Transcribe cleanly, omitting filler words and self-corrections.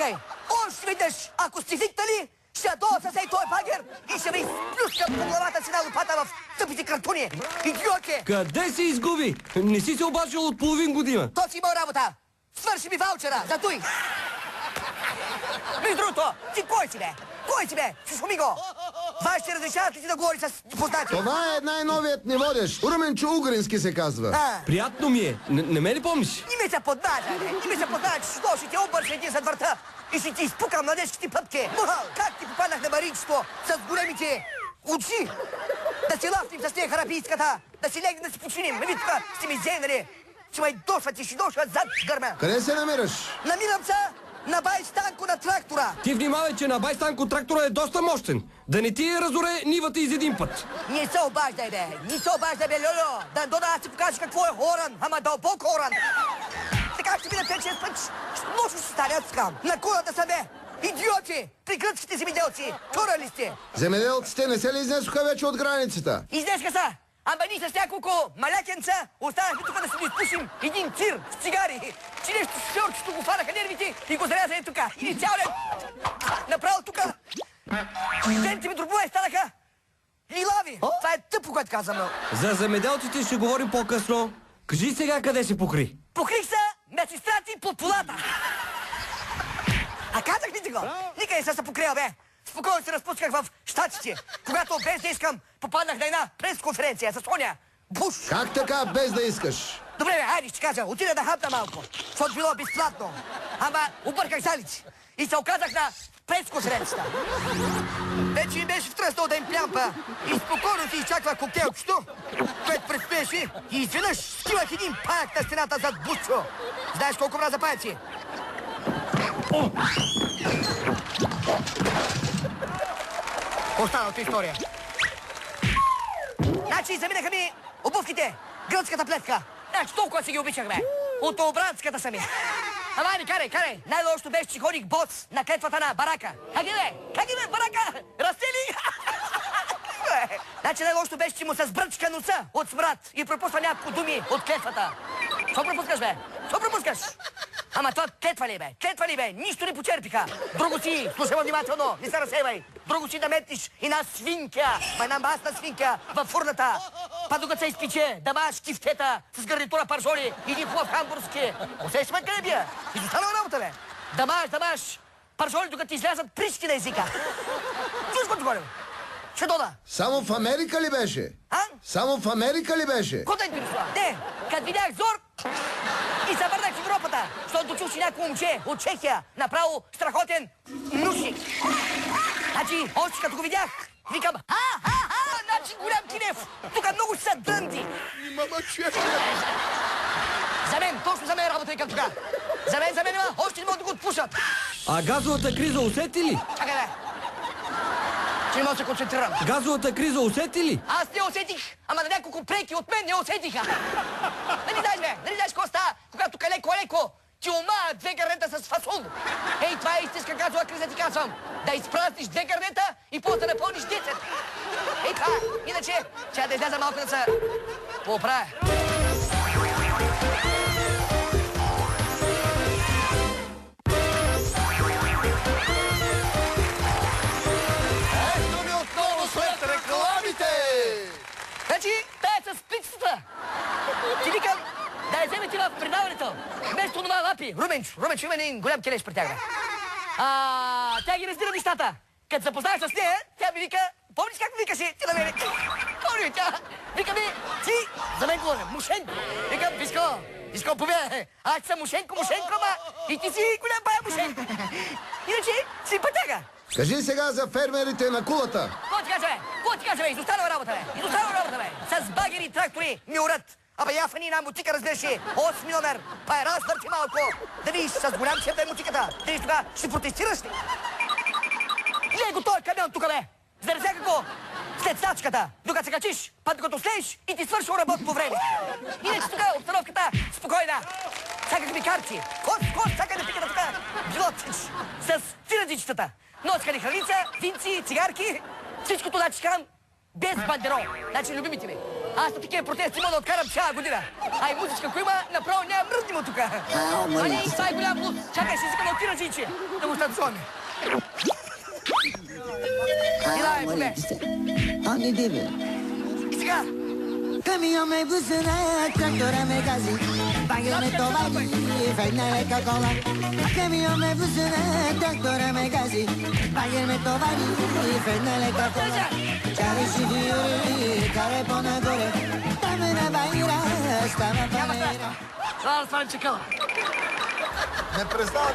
Чакай, още веднъж, ако сте викнали, ще ядоса сей той багер и ще ви изплюскам по главата си на лопата в тъпите картони. Идиоти! Къде се изгуби? Не си се обачил от половин година. То си моя работа. Свърши ми ваучера, затуй! Между другото, ти кой си, бе? Кой си, бе? Слушай го! Това ще разрешават ли ти да говори с познати? Това е най-новият ни водещ. Руменчо Угрински се казва. Приятно ми е. Не ме ли помниш? Не ми се поднажа, бе! Не ми се поднажа, че ще ти обърша един зад върта и ще ти изпукам младежките пъпки. Как ти попаднах на баричето с големите очи? Да си лафнем с нея харапийската, да си легнем да си починим. Ами тук сте ми зейнали. Ще ме дошват и ще дошват зад гърма. Къде се намираш? Намирам се на байстанко на трактора. Ти внимавай, че на байстанко трактора е доста мощен. Да не ти разоре нивата из един път. Не се обаждай, бе. Не се обаждай, бе, Льоло. Да аз ти покажа какво е хоран, ама дълбок хоран. Така ще ви на 5-6 път. Нощно ще стане, аз искам. На кулата са, бе. Идиоти! При гръцките земеделци! Чура ли сте? Земеделците не се ли изнесоха вече от границата? Изнеска са! Ама ние с няколко малякенца останахме тук да си го изпушим един цир с цигари. Че нещо шофьорчето го фанаха нервите и го зарязали тук. И цял ден направо тук дентите ми дробове станаха лилави. Това е тъпо, което казвам. За земеделците ще говорим по-късно. Кажи сега къде се покри. Покрих се на сестра ти под полата. А казах ли ти го? Никъде не се покрил, бе. Спокойно се разпусках в щатите, когато без да искам попаднах на една пресконференция с Соня Буш. Как така без да искаш? Добре, бе, хайде, ще кажа. Отида да хапна малко, защото било безплатно. Ама обърках залици и се оказах на пресконференцията. Вече ми беше втръснал да им плямпа и спокойно си изчаквах коктейлчето, което предстоеше и изведнъж скивах един паяк на стената зад Бушчо. Знаеш колко мраза паяци? Останалата история. Значи заминаха ми обувките, гръцката плетка. Значи толкова си ги обичах, бе. От обранската са ми. Ама не, карай. Най-лошото беше, че ходих боц на клетвата на барака. Как ги бе, барака? Растели? Значи най-лошото беше, че му се сбръчка носа от смрад и пропусна няколко думи от клетвата. Що пропускаш, бе? Що пропускаш? Ама това клетва ли, бе? Нищо не почерпиха. Друго си, слушай внимателно, не се разсейвай. Друго си да метнеш една свинка, една масна свинка във фурната. Па докато се изпиче, да маш кифтета с гарнитура паржоли и един хубав хамбургски. Усещаш ме къде бия? Изостанала работа, бе. Да маш паржоли, докато ти излязат прищи на езика. Чуш го говорим? Ще дода. Само в Америка ли беше? А? Само в Америка ли беше? Кота интересува? Не, като видях зор и се върнах в Европата, защото чух, че някакво момче от Чехия направо страхотен нушик. Значи, още като го видях, викам, значи голям кинев, тук много са дънди. Мама, чуеш ли? За мен, точно за мен работа и към тук. За мен, още не могат да го отпушат. А газовата криза усети ли? Чакай, бе. Че не мога да се концентрирам. Газовата криза усети ли? Аз не усетих, ама на няколко преки от мен не усетиха. Нали знаеш какво става, когато леко ти умаят 2 гърнета с фасун. Ей, това е истинска газова криза, ти казвам. Да изпразниш 2 гърнета и после да напълниш 10. Ей, това. Иначе, ще да изляза малко да се поправя. Ето ни отново след рекламите! Значи, тая с пицата. Ти викам да я вземете в предаването. Вместо това лапи. Руменчо има един голям келеш при тях. Тя ги разбира нещата. Като запознах с нея, тя ми вика, помниш как ми викаше ти на мене? Помни, тя вика ми, ти за мен говоря, Мушенко. Викам, Виско, поведа. Аз съм Мушенко, ама и ти си голям бая Мушенко. Иначе си пътяга. Кажи сега за фермерите на кулата. Какво ти кажа, бе? Изостанала работа, бе. С багери и трактори ми урат. Абе, я в една мотика, разбираше, 8 номер. Па е развърти малко. Да видиш с голям шеф да е мотиката. Да видиш тога, ще протестираш ли? Не го той камион тук, бе. Зарезяка го след стачката, докато се качиш, па докато слееш и ти свършил работа по време. Иначе тук обстановката спокойна. Всякак ми карти. Кос, всяка да пиката тук. Билотич. С тирадичетата. Носка ни храница, винци, цигарки. Всичкото да чекам без бандерол. Значи, любимите ми. Аз на такива протести мога да откарам цяла година. А и музичка, ако има, направо няма мръднимо тук. Това е голям луд. Чакай, ще искам да отида. tiratrice. Demonstrazione. Di là, com'è? Ogni deve. Сега. Камион ме бусна, трактора ме гази. Багер ме товари, федна лека кола. Камион ме бусна, трактора ме гази. Багер ме товари, федна лека кола. Чари си фиори, каре по-нагоре. Там на байра, става панера. Това да стане чекала. Не престава да